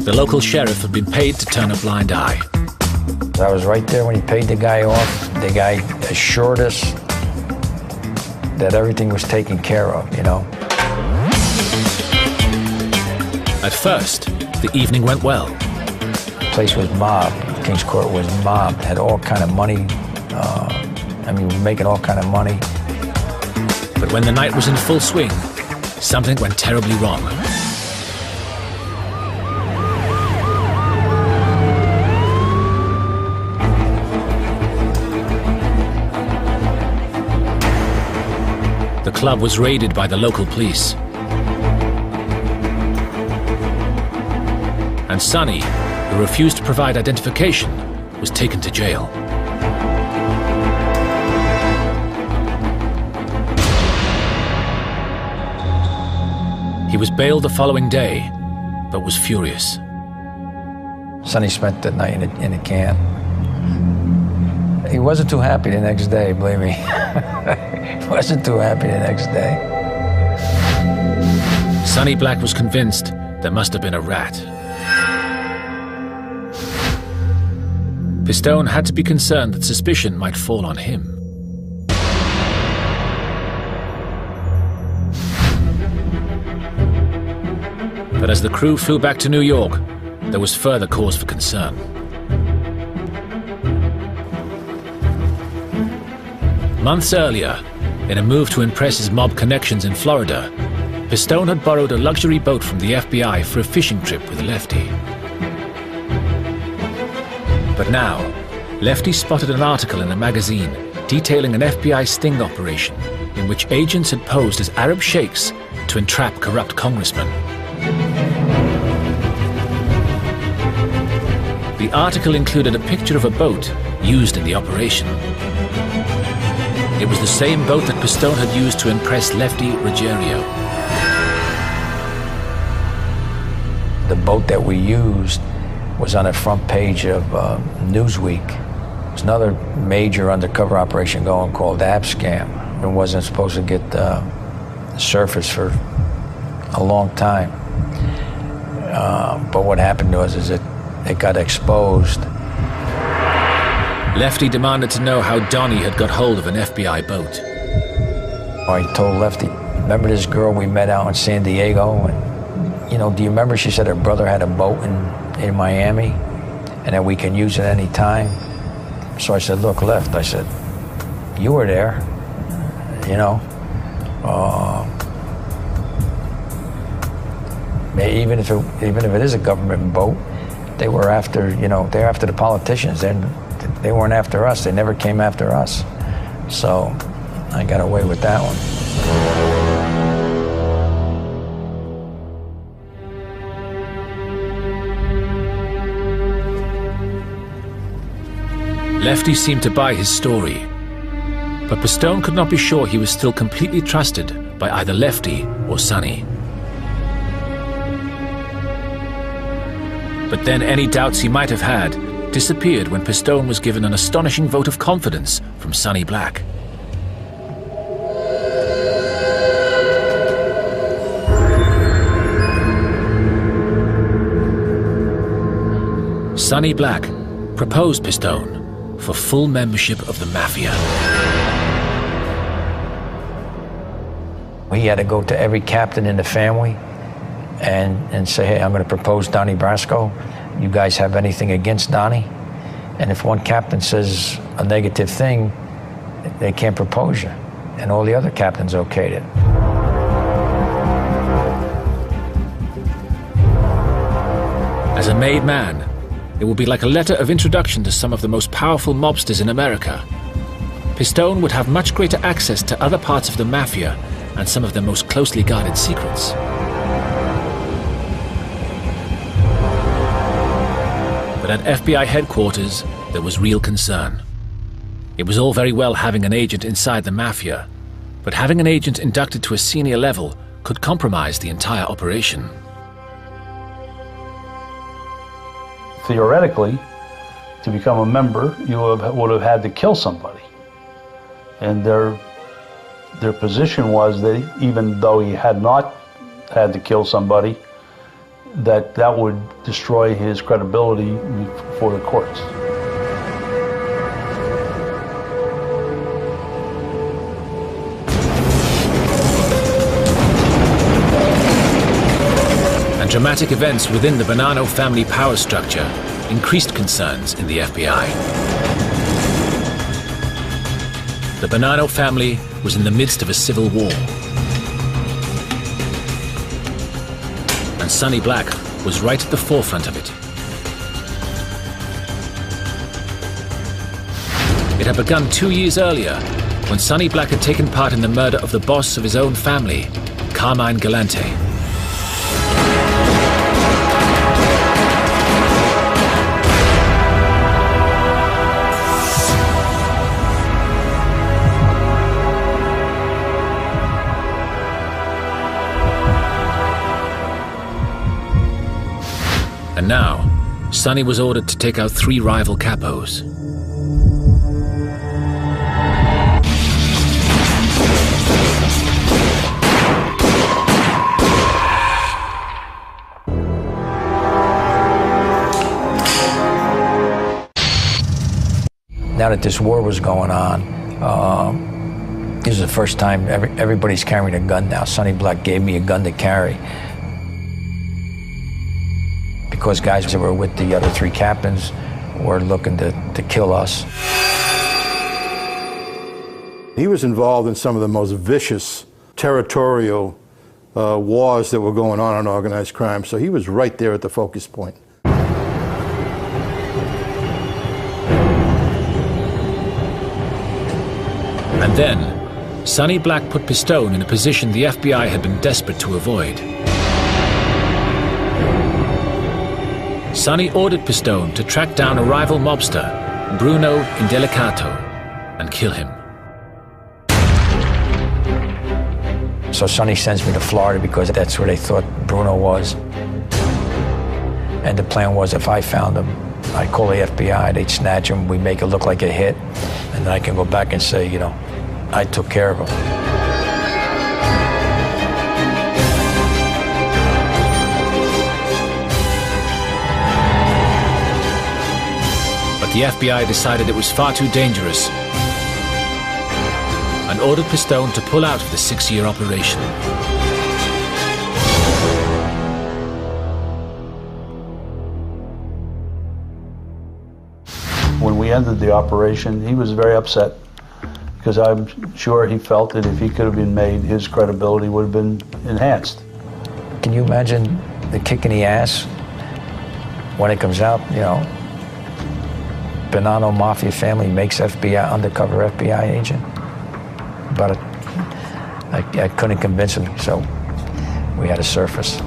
The local sheriff had been paid to turn a blind eye. I was right there when he paid the guy off. The guy assured us that everything was taken care of, you know. At first, the evening went well. The place was mobbed. King's Court was mobbed, had all kind of money. I mean, we were making all kind of money. But when the night was in full swing, something went terribly wrong. The club was raided by the local police. And Sonny, who refused to provide identification, was taken to jail. He was bailed the following day, but was furious. Sonny spent that night in a can. He wasn't too happy the next day, believe me. He wasn't too happy the next day. Sonny Black was convinced there must have been a rat. Pistone had to be concerned that suspicion might fall on him. But as the crew flew back to New York, there was further cause for concern. Months earlier, in a move to impress his mob connections in Florida, Pistone had borrowed a luxury boat from the FBI for a fishing trip with Lefty. But now, Lefty spotted an article in a magazine detailing an FBI sting operation in which agents had posed as Arab sheikhs to entrap corrupt congressmen. The article included a picture of a boat used in the operation. It was the same boat that Pistone had used to impress Lefty Ruggiero. The boat that we used was on the front page of Newsweek. There's another major undercover operation going called Abscam. It wasn't supposed to get surface for a long time. But what happened was it got exposed. Lefty demanded to know how Donnie had got hold of an FBI boat. I told Lefty, remember this girl we met out in San Diego? And, you know, do you remember she said her brother had a boat in Miami and that we can use it any time? So I said, look, Left, I said, you were there, you know. Even if it is a government boat, they were after, you know, they're after the politicians. They weren't after us. They never came after us. So I got away with that one. Lefty seemed to buy his story, but Pistone could not be sure he was still completely trusted by either Lefty or Sonny. But then any doubts he might have had disappeared when Pistone was given an astonishing vote of confidence from Sonny Black. Sonny Black proposed Pistone for full membership of the Mafia. We had to go to every captain in the family and say, hey, I'm going to propose Donnie Brasco. You guys have anything against Donnie? And if one captain says a negative thing, they can't propose you. And all the other captains okayed it. As a made man, it would be like a letter of introduction to some of the most powerful mobsters in America. Pistone would have much greater access to other parts of the Mafia and some of their most closely guarded secrets. But at FBI headquarters, there was real concern. It was all very well having an agent inside the Mafia, but having an agent inducted to a senior level could compromise the entire operation. Theoretically, to become a member, you would have had to kill somebody. And their position was that even though he had not had to kill somebody, that would destroy his credibility before the courts. And dramatic events within the Bonanno family power structure increased concerns in the FBI. The Bonanno family was in the midst of a civil war. And Sonny Black was right at the forefront of it. It had begun 2 years earlier, when Sonny Black had taken part in the murder of the boss of his own family, Carmine Galante. And now, Sonny was ordered to take out 3 rival capos. Now that this war was going on, this is the first time everybody's carrying a gun now. Sonny Black gave me a gun to carry, because guys that were with the other 3 captains were looking to kill us. He was involved in some of the most vicious territorial wars that were going on in organized crime, so he was right there at the focus point. And then, Sonny Black put Pistone in a position the FBI had been desperate to avoid. Sonny ordered Pistone to track down a rival mobster, Bruno Indelicato, and kill him. So Sonny sends me to Florida because that's where they thought Bruno was. And the plan was, if I found him, I'd call the FBI, they'd snatch him, we'd make it look like a hit, and then I can go back and say, you know, I took care of him. But the FBI decided it was far too dangerous and ordered Pistone to pull out of the 6-year operation. When we ended the operation, he was very upset, because I'm sure he felt that if he could have been made, his credibility would have been enhanced. Can you imagine the kick in the ass when it comes out, you know, Bonanno Mafia family makes FBI, undercover FBI agent? But I couldn't convince him, so we had to surface.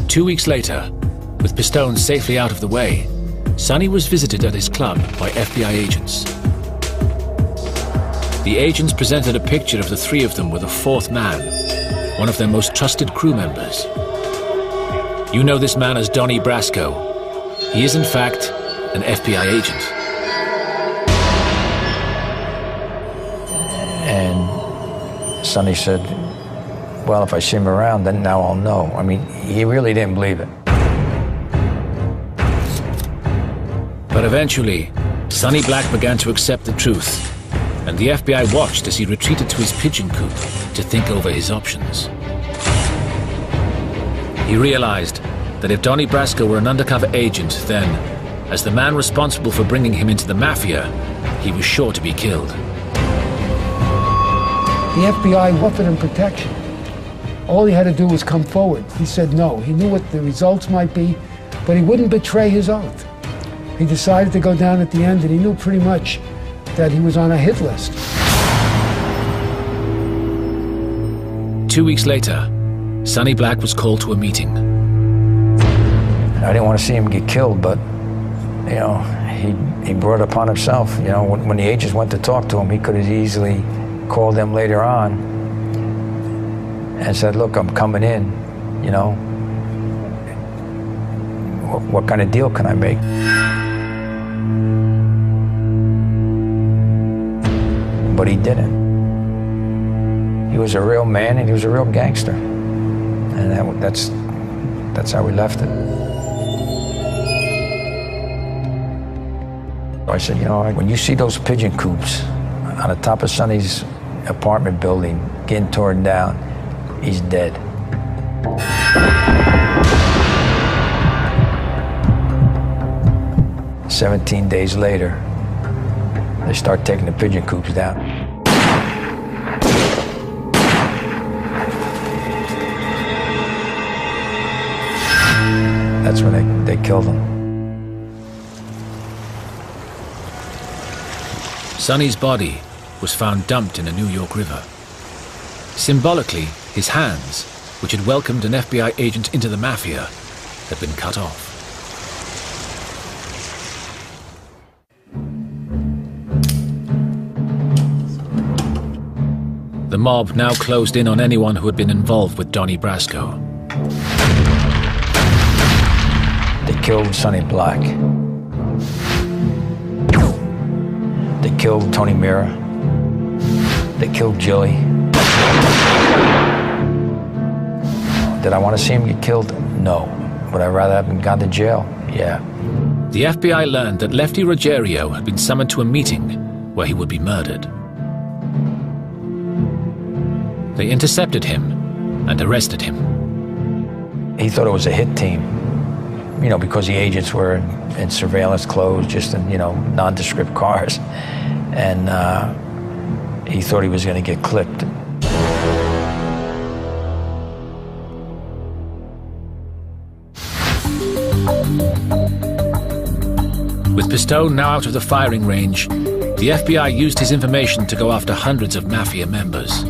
Two weeks later, with Pistone safely out of the way, Sonny was visited at his club by FBI agents. The agents presented a picture of the 3 of them with a 4th man, one of their most trusted crew members. You know this man as Donnie Brasco. He is, in fact, an FBI agent. And Sonny said, well, if I see him around, then now I'll know. I mean, he really didn't believe it. But eventually, Sonny Black began to accept the truth, and the FBI watched as he retreated to his pigeon coop to think over his options. He realized that if Donnie Brasco were an undercover agent, then, as the man responsible for bringing him into the Mafia, he was sure to be killed. The FBI offered him protection. All he had to do was come forward. He said no. He knew what the results might be, but he wouldn't betray his oath. He decided to go down at the end, and he knew pretty much that he was on a hit list. 2 weeks later, Sonny Black was called to a meeting. I didn't want to see him get killed, but, you know, he brought it upon himself. You know, when the agents went to talk to him, he could have easily called them later on and said, look, I'm coming in, you know. What kind of deal can I make? But he didn't. He was a real man and he was a real gangster. And that's how we left it. I said, you know, when you see those pigeon coops on the top of Sonny's apartment building getting torn down, he's dead. "17 days later, they start taking the pigeon coops down. That's when they killed him. Sonny's body was found dumped in a New York river. Symbolically, his hands, which had welcomed an FBI agent into the mafia, had been cut off. The mob now closed in on anyone who had been involved with Donnie Brasco. They killed Sonny Black. They killed Tony Mira. They killed Jilly. Did I want to see him get killed? No. Would I rather have him gone to jail? Yeah. The FBI learned that Lefty Ruggiero had been summoned to a meeting where he would be murdered. They intercepted him and arrested him. He thought it was a hit team, you know, because the agents were in surveillance clothes, just in, you know, nondescript cars. And he thought he was going to get clipped. With Pistone now out of the firing range, the FBI used his information to go after hundreds of mafia members.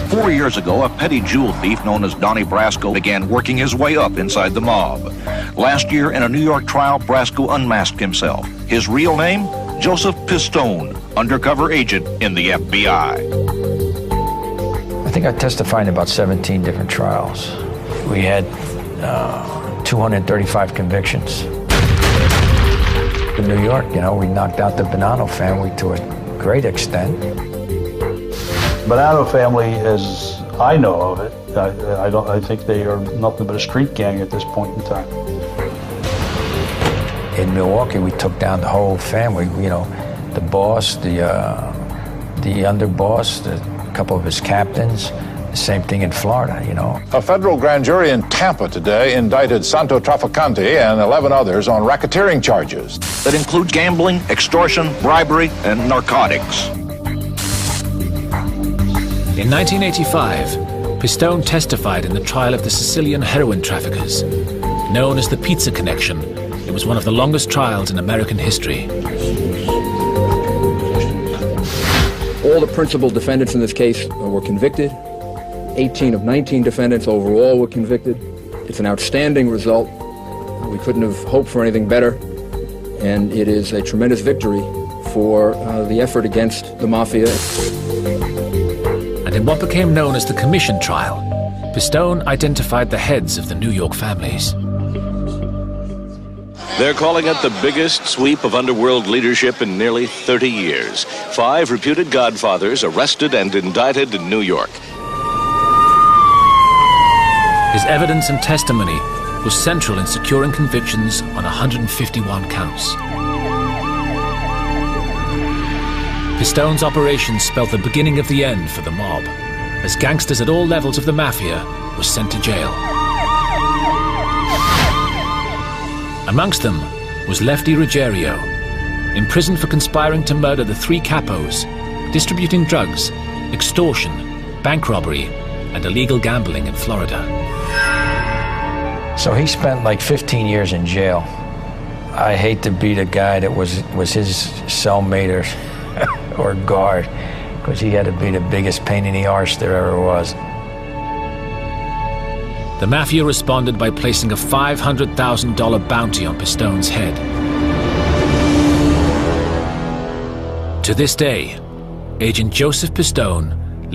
4 years ago, a petty jewel thief known as Donnie Brasco began working his way up inside the mob. Last year, in a New York trial, Brasco unmasked himself. His real name? Joseph Pistone, undercover agent in the FBI. I think I testified in about 17 different trials. We had 235 convictions. In New York, you know, we knocked out the Bonanno family to a great extent. Bonanno family, as I know of it, I think they are nothing but a street gang at this point in time. In Milwaukee, we took down the whole family. You know, the boss, the underboss, a couple of his captains. The same thing in Florida, you know. A federal grand jury in Tampa today indicted Santo Trafficante and 11 others on racketeering charges that include gambling, extortion, bribery, and narcotics. In 1985, Pistone testified in the trial of the Sicilian heroin traffickers. Known as the Pizza Connection, it was one of the longest trials in American history. All the principal defendants in this case were convicted. 18 of 19 defendants overall were convicted. It's an outstanding result. We couldn't have hoped for anything better. And it is a tremendous victory for the effort against the mafia. And in what became known as the Commission Trial, Pistone identified the heads of the New York families. They're calling it the biggest sweep of underworld leadership in nearly 30 years. 5 reputed godfathers arrested and indicted in New York. His evidence and testimony was central in securing convictions on 151 counts. Pistone's operation spelled the beginning of the end for the mob, as gangsters at all levels of the mafia were sent to jail. Amongst them was Lefty Ruggiero, imprisoned for conspiring to murder the 3 capos, distributing drugs, extortion, bank robbery, and illegal gambling in Florida. So he spent like 15 years in jail. I hate to be the guy that was his cellmate or guard, because he had to be the biggest pain in the arse there ever was. The mafia responded by placing a $500,000 bounty on Pistone's head. To this day, Agent Joseph Pistone